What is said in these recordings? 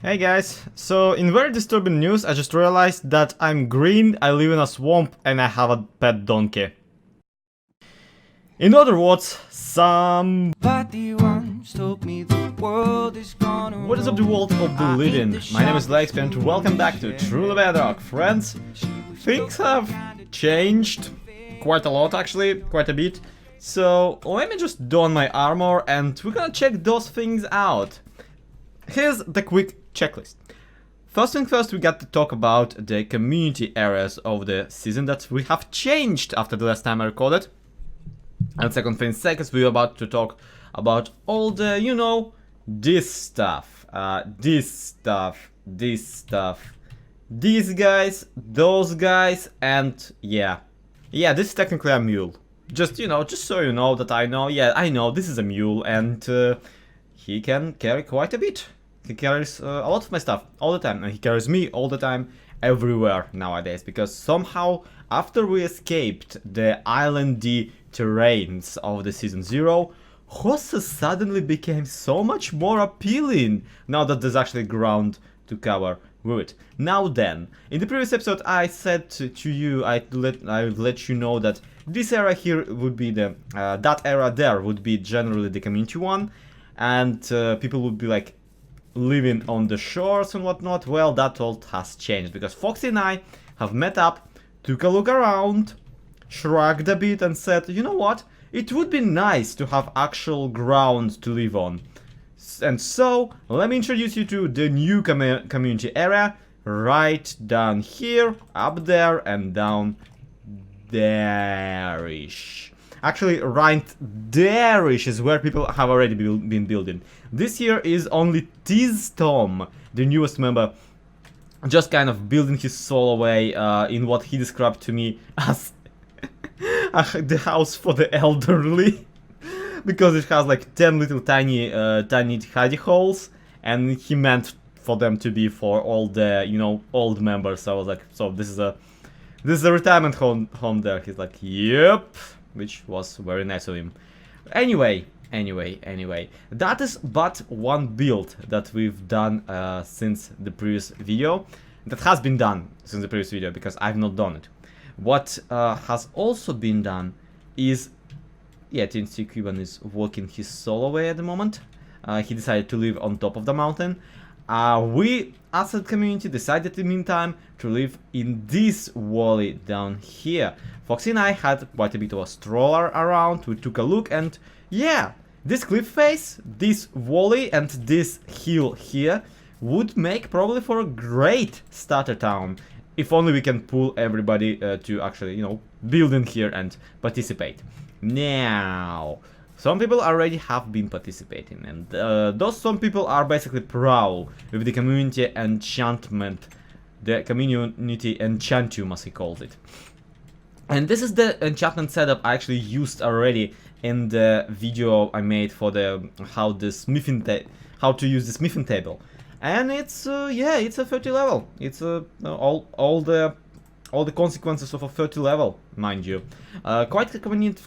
Hey guys, so in very disturbing news, I just realized that I'm green, I live in a swamp, and I have a pet donkey. In other words, somebody once told me the world is gonna. What is up, the world of the living? My name is LaxP and welcome back to Truly Bedrock. Friends, things have changed quite a lot, actually, quite a bit. So let me just don my armor and we're gonna check those things out. Here's the quick checklist. First thing first, we got to talk about the community areas of the season that we have changed after the last time I recorded. And second thing second, we're about to talk about all the, you know, this stuff, these guys, those guys, and yeah, this is technically a mule. Just, you know, just so you know that I know this is a mule, and he can carry quite a bit. He carries a lot of my stuff all the time, and he carries me all the time, everywhere nowadays, because somehow after we escaped the islandy terrains of the season 0, horses suddenly became so much more appealing now that there's actually ground to cover with it. Now then, in the previous episode I said to you, I would let you know that this area here would be the, that area there would be generally the community one, and people would be like living on the shores and whatnot. Well, that all has changed because Foxy and I have met up, took a look around, shrugged a bit and said, you know what, it would be nice to have actual ground to live on. And so, let me introduce you to the new community area, right down here, up there, and down there-ish. Actually, right there-ish is where people have already been building. This here is only Tizztom, the newest member, just kind of building his soul away in what he described to me as the house for the elderly. Because it has like 10 little tiny hidey holes, and he meant for them to be for all the, you know, old members. So I was like, so this is a retirement home there. He's like, yep, which was very nice of him. Anyway, that is but one build that we've done since the previous video. That has been done since the previous video because I've not done it. What has also been done is, yeah, TNC Cuban is walking his soul away at the moment. He decided to live on top of the mountain. We, as a community, decided in the meantime to live in this valley down here. Foxy and I had quite a bit of a stroller around, we took a look, and yeah, this cliff face, this valley, and this hill here would make probably for a great starter town. If only we can pull everybody to actually, you know, build in here and participate. Now, some people already have been participating, and those some people are basically pro with the community enchantment, the community enchantium as he calls it. And this is the enchantment setup I actually used already in the video I made for the how to use the smithing table, and it's yeah, it's a 30 level. It's all the consequences of a 30 level, mind you. Quite a convenient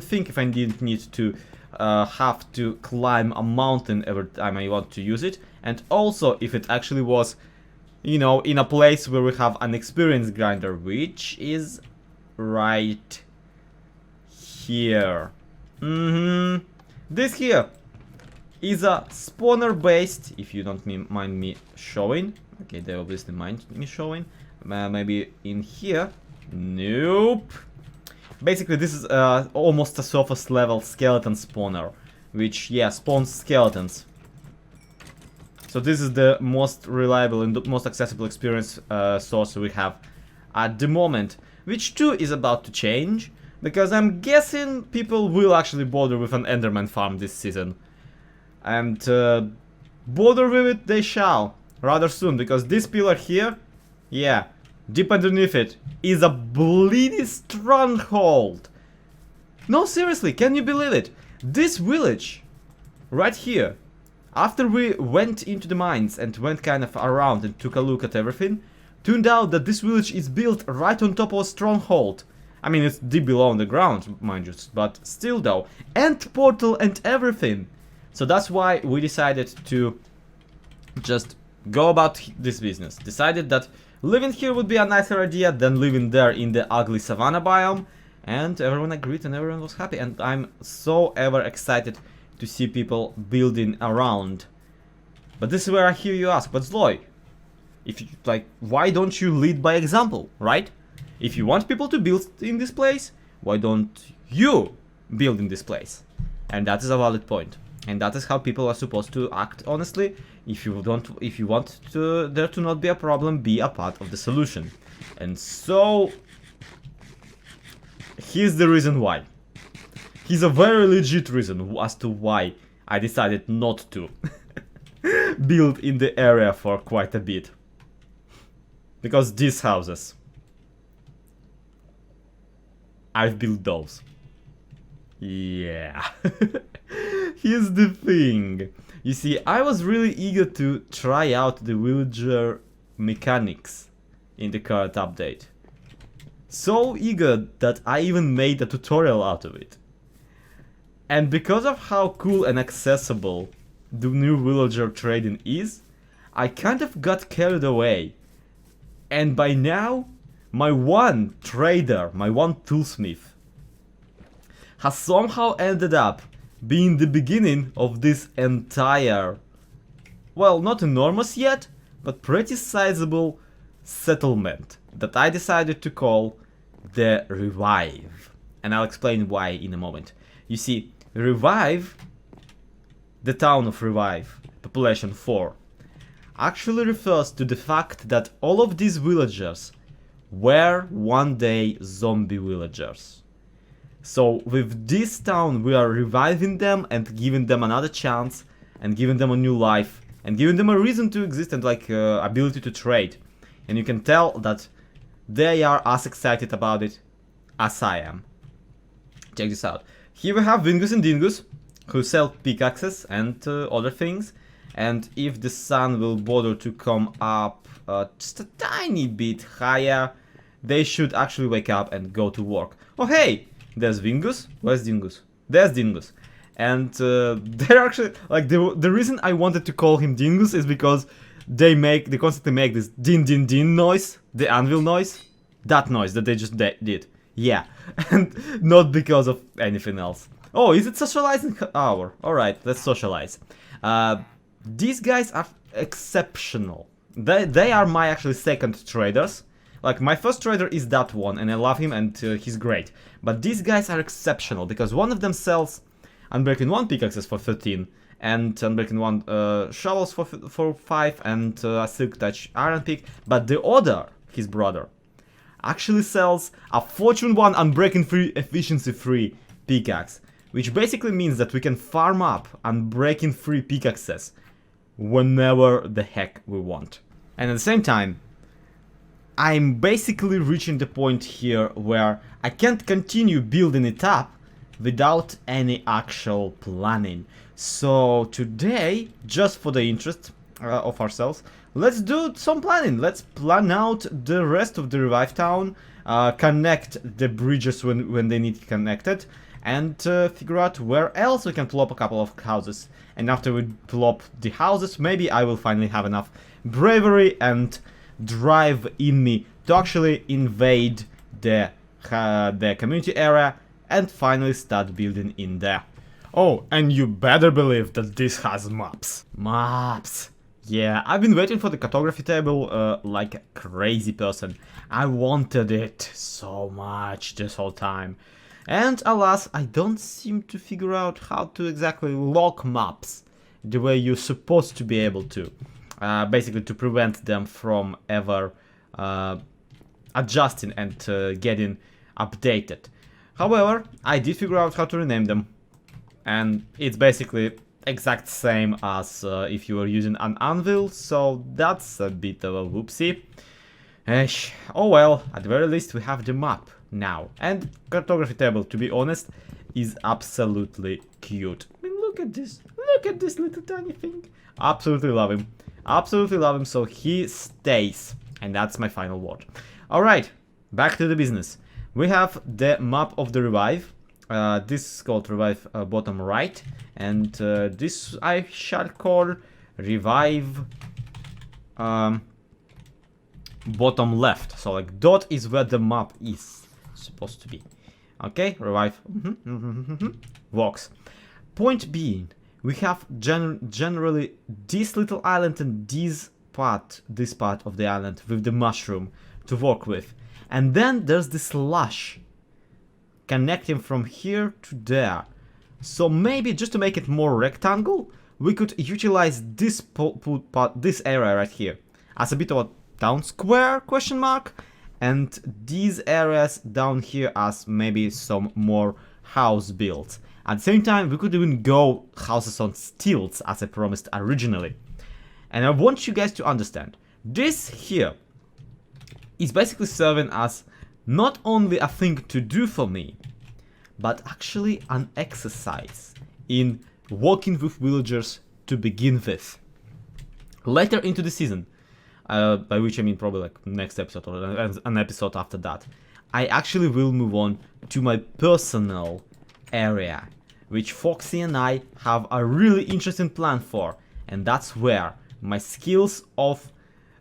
thing if I didn't need to have to climb a mountain every time I want to use it, and also if it actually was, you know, in a place where we have an experienced grinder, which is right here. This here is a spawner based, if you don't mind me showing. Okay, they obviously mind me showing. Maybe in here. Nope. Basically, this is almost a surface level skeleton spawner, which, yeah, spawns skeletons. So this is the most reliable and the most accessible experience source we have at the moment, which too is about to change, because I'm guessing people will actually bother with an Enderman farm this season. And bother with it they shall, rather soon, because this pillar here, yeah, deep underneath it, is a bleedy stronghold. No, seriously, can you believe it? This village, right here, after we went into the mines and went kind of around and took a look at everything, turned out that this village is built right on top of a stronghold. I mean, it's deep below the ground, mind you, but still though. And portal and everything. So that's why we decided to just go about this business. Decided that living here would be a nicer idea than living there in the ugly savanna biome. And everyone agreed and everyone was happy. And I'm so ever excited to see people building around. But this is where I hear you ask, but Zloy, if you, like, why don't you lead by example, right? If you want people to build in this place, why don't you build in this place? And that is a valid point. And that is how people are supposed to act, honestly. If you want there to not be a problem, be a part of the solution. And so, here's the reason why. Here's a very legit reason as to why I decided not to build in the area for quite a bit. Because these houses, I've built those. Yeah. Here's the thing. You see, I was really eager to try out the villager mechanics in the current update. So eager that I even made a tutorial out of it. And because of how cool and accessible the new villager trading is, I kind of got carried away. And by now, my one trader, my one toolsmith, has somehow ended up being the beginning of this entire, well, not enormous yet, but pretty sizable settlement that I decided to call the Revive. And I'll explain why in a moment. You see, Revive, the town of Revive, population 4, actually refers to the fact that all of these villagers were one day zombie villagers. So with this town we are reviving them and giving them another chance and giving them a new life and giving them a reason to exist and like ability to trade. And you can tell that they are as excited about it as I am. Check this out. Here we have Vingus and Dingus who sell pickaxes and other things. And if the sun will bother to come up just a tiny bit higher, they should actually wake up and go to work. Oh hey! There's Vingus. Where's Dingus? There's Dingus. And they're actually, like, the reason I wanted to call him Dingus is because they constantly make this din din din noise, the anvil noise. That noise that they just did. Yeah. And not because of anything else. Oh, is it socializing hour? Alright, let's socialize. These guys are exceptional. They are my actually second traders. Like, my first trader is that one, and I love him, and he's great. But these guys are exceptional, because one of them sells Unbreaking 1 pickaxes for 13, and Unbreaking 1 shovels for 5, and a Silk Touch iron pick. But the other, his brother, actually sells a Fortune 1 Unbreaking 3 Efficiency 3 pickaxe, which basically means that we can farm up Unbreaking 3 pickaxes whenever the heck we want. And at the same time, I'm basically reaching the point here where I can't continue building it up without any actual planning. So today, just for the interest of ourselves, let's do some planning. Let's plan out the rest of the Revive Town, connect the bridges when they need connected, and figure out where else we can plop a couple of houses. And after we plop the houses, maybe I will finally have enough bravery and drive in me to actually invade the community area and finally start building in there. Oh, and you better believe that this has maps. Maps! Yeah, I've been waiting for the cartography table like a crazy person. I wanted it so much this whole time. And alas, I don't seem to figure out how to exactly lock maps the way you're supposed to be able to. Basically to prevent them from ever adjusting and getting updated. However, I did figure out how to rename them. And it's basically exact same as if you were using an anvil, so that's a bit of a whoopsie. Oh well, at the very least we have the map now. And cartography table, to be honest, is absolutely cute. I mean, look at this little tiny thing. Absolutely love him. Absolutely love him, so he stays. And that's my final word. Alright, back to the business. We have the map of the Revive. This is called Revive bottom right. And this I shall call Revive bottom left. So like dot is where the map is supposed to be. Okay, revive. Works. Point being, we have generally this little island and this part of the island with the mushroom to work with. And then there's this lush connecting from here to there. So maybe just to make it more rectangle, we could utilize this this area right here as a bit of a town square question mark, and these areas down here as maybe some more house builds. At the same time, we could even go houses on stilts as I promised originally. And I want you guys to understand, this here is basically serving as not only a thing to do for me, but actually an exercise in working with villagers to begin with. Later into the season, by which I mean probably like next episode or an episode after that, I actually will move on to my personal area, which Foxy and I have a really interesting plan for, and that's where my skills of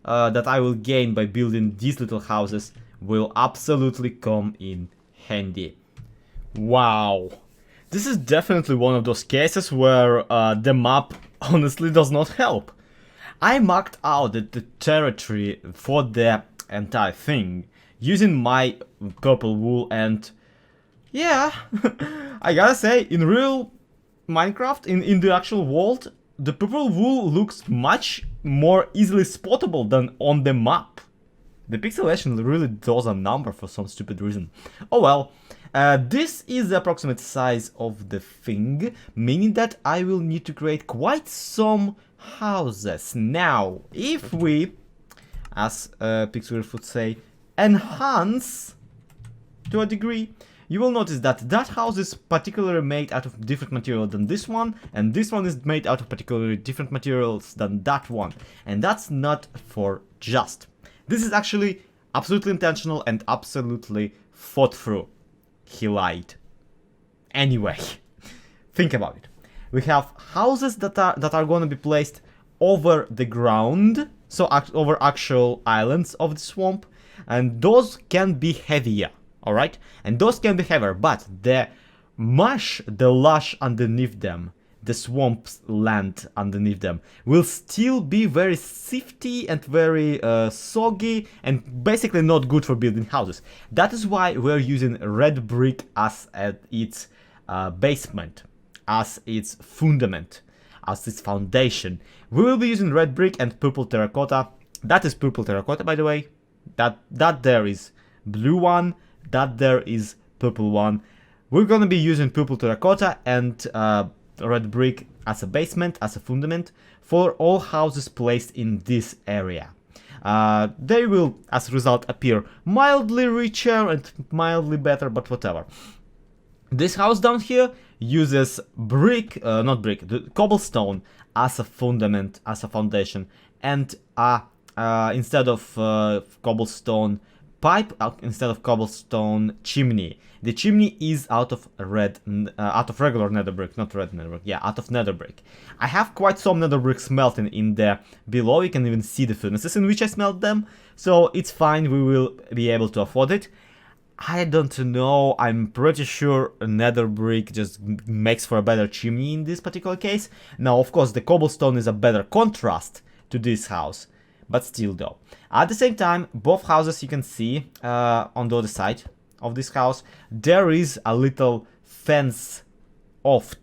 that I will gain by building these little houses will absolutely come in handy. Wow, this is definitely one of those cases where the map honestly does not help. I marked out the territory for the entire thing using my purple wool, and yeah, I gotta say, in real Minecraft, in the actual world, the purple wool looks much more easily spottable than on the map. The pixelation really does a number for some stupid reason. Oh well, this is the approximate size of the thing, meaning that I will need to create quite some houses. Now, if we, as Pixelgraph would say, enhance to a degree, you will notice that that house is particularly made out of different material than this one, and this one is made out of particularly different materials than that one. And that's not for just. This is actually absolutely intentional and absolutely thought through. He lied. Anyway, think about it. We have houses that are going to be placed over the ground, so over actual islands of the swamp, and those can be heavier. Alright, and those can be heavier, but the lush underneath them, the swamp's land underneath them, will still be very sifty and very soggy and basically not good for building houses. That is why we're using red brick as its basement, as its fundament, as its foundation. We will be using red brick and purple terracotta. That is purple terracotta, by the way. That there is blue one. That there is purple one. We're gonna be using purple terracotta and red brick as a basement, as a fundament, for all houses placed in this area. They will, as a result, appear mildly richer and mildly better, but whatever. This house down here uses brick, not brick, the cobblestone as a fundament, as a foundation, and instead of cobblestone pipe, instead of cobblestone chimney. The chimney is out of regular nether brick, not red nether brick. Yeah, out of nether brick. I have quite some nether brick smelting in there below. You can even see the furnaces in which I smelt them, so it's fine. We will be able to afford it. I don't know. I'm pretty sure nether brick just makes for a better chimney in this particular case. Now, of course, the cobblestone is a better contrast to this house. But still though. At the same time, both houses you can see on the other side of this house, there is a little fenced off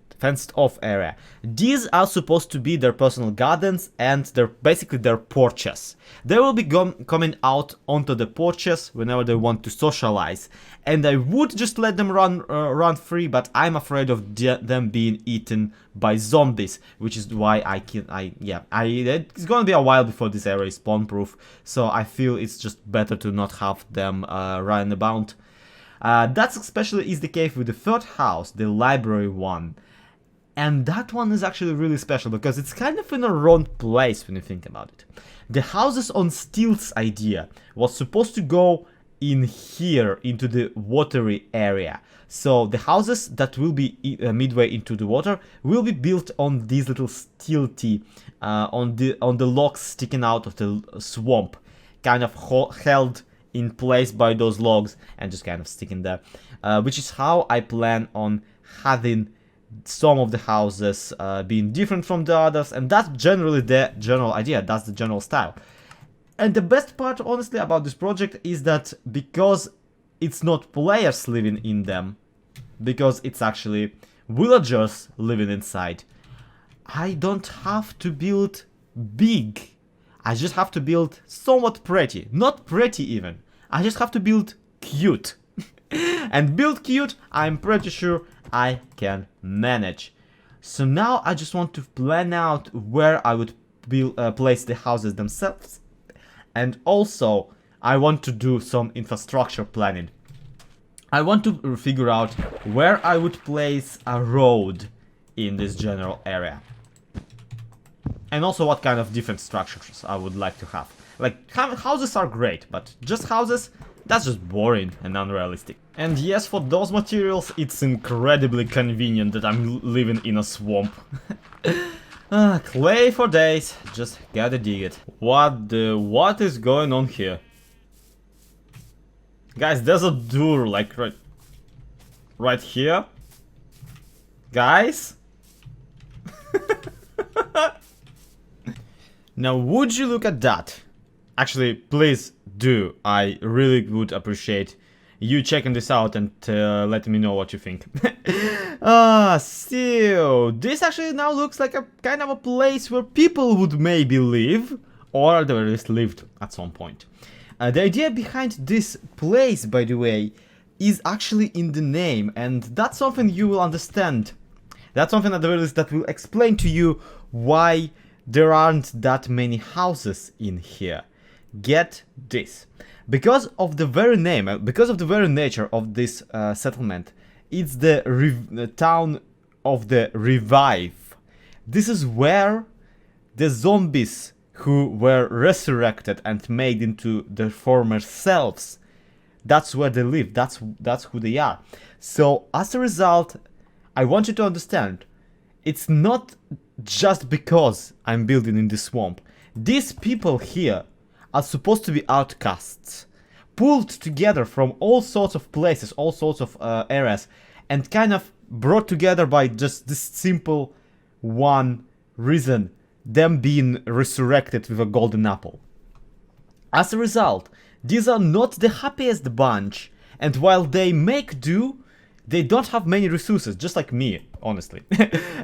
area. These are supposed to be their personal gardens and they're basically their porches. They will be coming out onto the porches whenever they want to socialize, and I would just let them run free, but I'm afraid of them being eaten by zombies, which is why it's gonna be a while before this area is spawn proof, so I feel it's just better to not have them running about. That's especially is the case with the third house, the library one. And that one is actually really special because it's kind of in a wrong place when you think about it. The houses on stilts idea was supposed to go in here, into the watery area. So the houses that will be midway into the water will be built on these little stilty, on the logs sticking out of the swamp, kind of held in place by those logs and just kind of sticking there, which is how I plan on having some of the houses being different from the others, and that's generally the general idea, that's the general style. And the best part, honestly, about this project is that because it's not players living in them, because it's actually villagers living inside, I don't have to build big. I just have to build somewhat pretty. Not pretty even. I just have to build cute. And build cute, I'm pretty sure I can manage. So now I just want to plan out where I would place the houses themselves. And also, I want to do some infrastructure planning. I want to figure out where I would place a road in this general area. And also what kind of different structures I would like to have. Like, houses are great, but just houses, that's just boring and unrealistic. And yes, for those materials, it's incredibly convenient that I'm living in a swamp. Clay for days, just gotta dig it. What is going on here? Guys, there's a door like right here. Guys? Now, would you look at that? Actually, please do. I really would appreciate you checking this out and letting me know what you think. So this actually now looks like a kind of a place where people would maybe live, or at the very least lived at some point. The idea behind this place, by the way, is actually in the name, and that's something you will understand. That's something at the very least that will explain to you why there aren't that many houses in here. Get this. Because of the very name, because of the very nature of this settlement, it's the town of the Revive. This is where the zombies who were resurrected and made into their former selves, that's where they live, that's who they are. So as a result, I want you to understand, it's not just because I'm building in the swamp. These people here are supposed to be outcasts, pulled together from all sorts of places, all sorts of areas, and kind of brought together by just this simple one reason, them being resurrected with a golden apple. As a result, these are not the happiest bunch, and while they make do, they don't have many resources, just like me, honestly.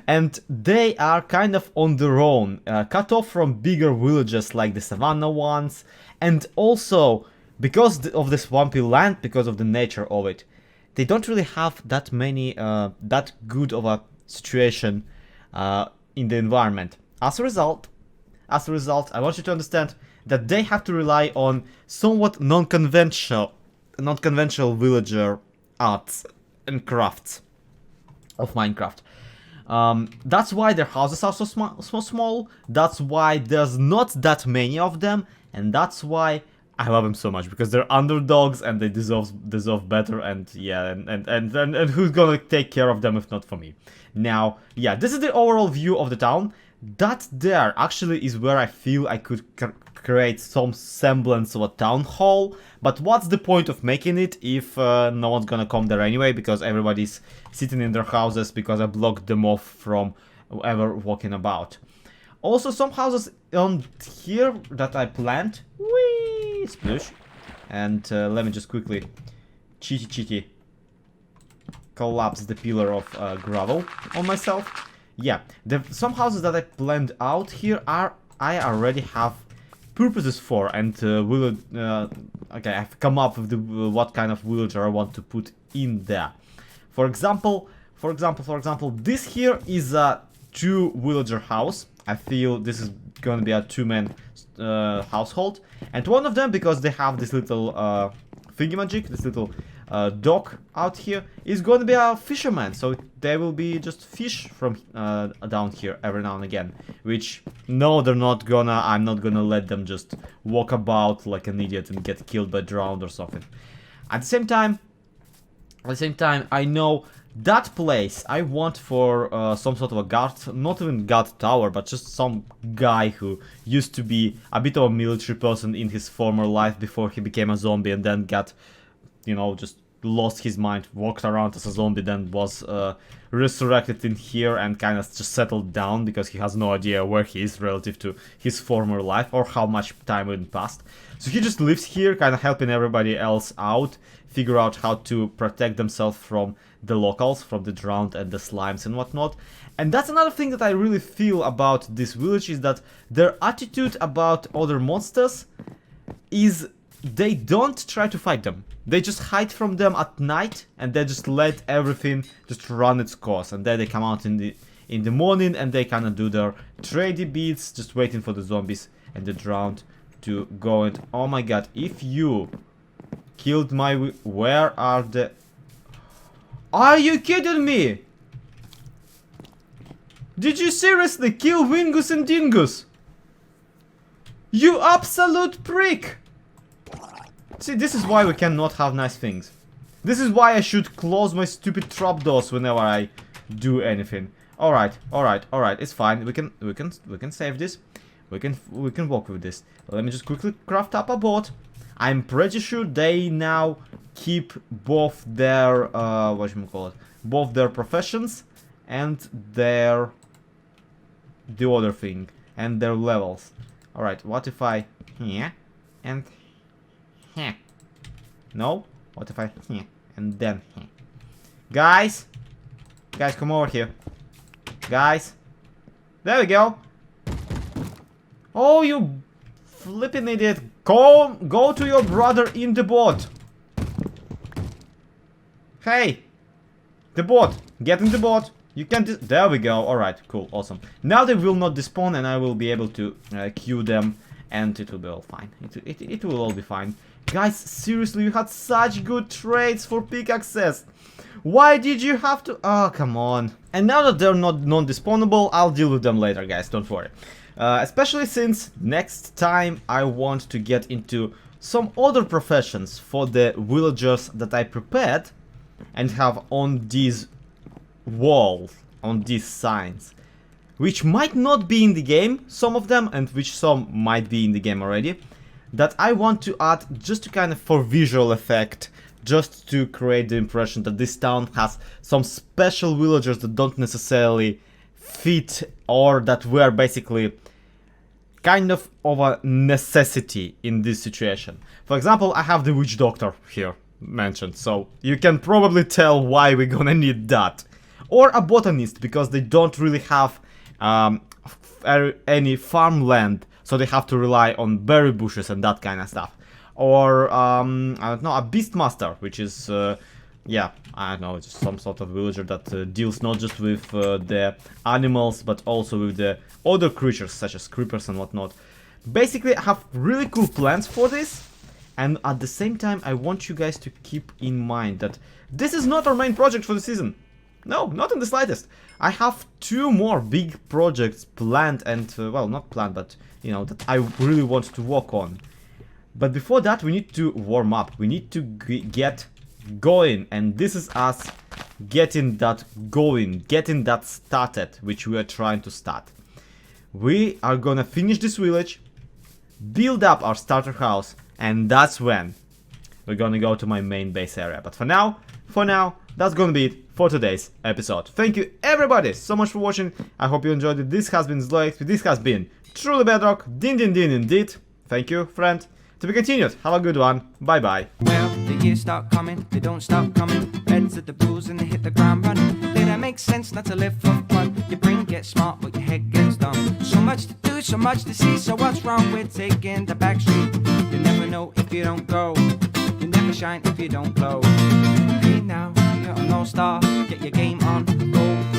And they are kind of on their own, cut off from bigger villages like the savannah ones, and also, because of the swampy land, because of the nature of it, they don't really have that many, that good of a situation in the environment. As a result, I want you to understand that they have to rely on somewhat non-conventional villager arts and crafts of Minecraft. That's why their houses are so small, that's why there's not that many of them, and that's why I love them so much, because they're underdogs and they deserve better, and yeah, and who's gonna take care of them if not for me? Now, yeah, this is the overall view of the town. That there actually is where I feel I could create some semblance of a town hall, but what's the point of making it if no one's gonna come there anyway, because everybody's sitting in their houses because I blocked them off from ever walking about. Also, some houses on here that I planned, whee, sploosh, and let me just quickly cheaty collapse the pillar of gravel on myself. Yeah, some houses that I planned out here I already have purposes for, and okay, I've come up with what kind of villager I want to put in there. For example, this here is a 2-villager house. I feel this is going to be a 2-man household, and one of them, because they have this little thingamajig, this little dock out here is going to be a fisherman. So there will be just fish from down here every now and again. Which, no, they're not gonna, I'm not gonna let them just walk about like an idiot and get killed by drowned or something. At the same time, I know that place I want for some sort of a guard, not even guard tower, but just some guy who used to be a bit of a military person in his former life before he became a zombie and then got, you know, just lost his mind, walked around as a zombie, then was resurrected in here and kind of just settled down because he has no idea where he is relative to his former life or how much time had passed. So he just lives here, kind of helping everybody else out, figure out how to protect themselves from the locals, from the drowned and the slimes and whatnot. And that's another thing that I really feel about this village, is that their attitude about other monsters is they don't try to fight them. They just hide from them at night and they just let everything just run its course. And then they come out in the morning and they kind of do their trady beats, just waiting for the zombies and the drowned to go. And oh my god, if you killed my... Where are the... Are you kidding me? Did you seriously kill Wingus and Dingus? You absolute prick! See, this is why we cannot have nice things. This is why I should close my stupid trapdoors whenever I do anything. Alright, it's fine. We can save this. We can work with this. Let me just quickly craft up a boat. I'm pretty sure they now keep both their both their professions and the other thing and their levels. Alright, what if I and no? What if I and then Guys, come over here. Guys, there we go. Oh, you flipping idiot. Go to your brother in the boat. Hey, the boat. Get in the boat. You can... There we go. Alright, cool, awesome. Now they will not despawn and I will be able to queue them and it will be all fine. It will all be fine. Guys, seriously, you had such good trades for pickaxes. Why did you have to... Oh, come on. And now that they're not non-despawnable, I'll deal with them later, guys, don't worry. Especially since next time I want to get into some other professions for the villagers that I prepared and have on these walls, on these signs, which might not be in the game, some of them, and which some might be in the game already, that I want to add just to kind of for visual effect, just to create the impression that this town has some special villagers that don't necessarily fit or that were basically kind of a necessity in this situation. For example, I have the witch doctor here mentioned, so you can probably tell why we're gonna need that. Or a botanist, because they don't really have any farmland, so they have to rely on berry bushes and that kind of stuff. Or, I don't know, a beastmaster, which is, yeah, I don't know, just some sort of villager that deals not just with the animals, but also with the other creatures, such as creepers and whatnot. Basically, I have really cool plans for this, and at the same time, I want you guys to keep in mind that this is not our main project for the season. No, not in the slightest. I have 2 more big projects planned and, well, not planned, but, you know, that I really want to work on. But before that, we need to warm up. We need to get going, and this is us getting that going, getting that started, which we are trying to start. We are gonna finish this village, build up our starter house, and that's when we're gonna go to my main base area. But for now, that's gonna be it for today's episode. Thank you everybody so much for watching. I hope you enjoyed it. This has been SlackLizard. This has been Truly Bedrock. Din indeed. Thank you, friend. To be continued. Have a good one. Bye bye. Well, the years start coming, they don't stop coming. Heads at the blues and they hit the ground running. Did that make sense not to live for fun? Your brain gets smart, but your head gets dumb. So much to do, so much to see. So what's wrong with taking the back street? You never know if you don't go. You never shine if you don't glow. Hey now, you're a no star. Get your game on, go.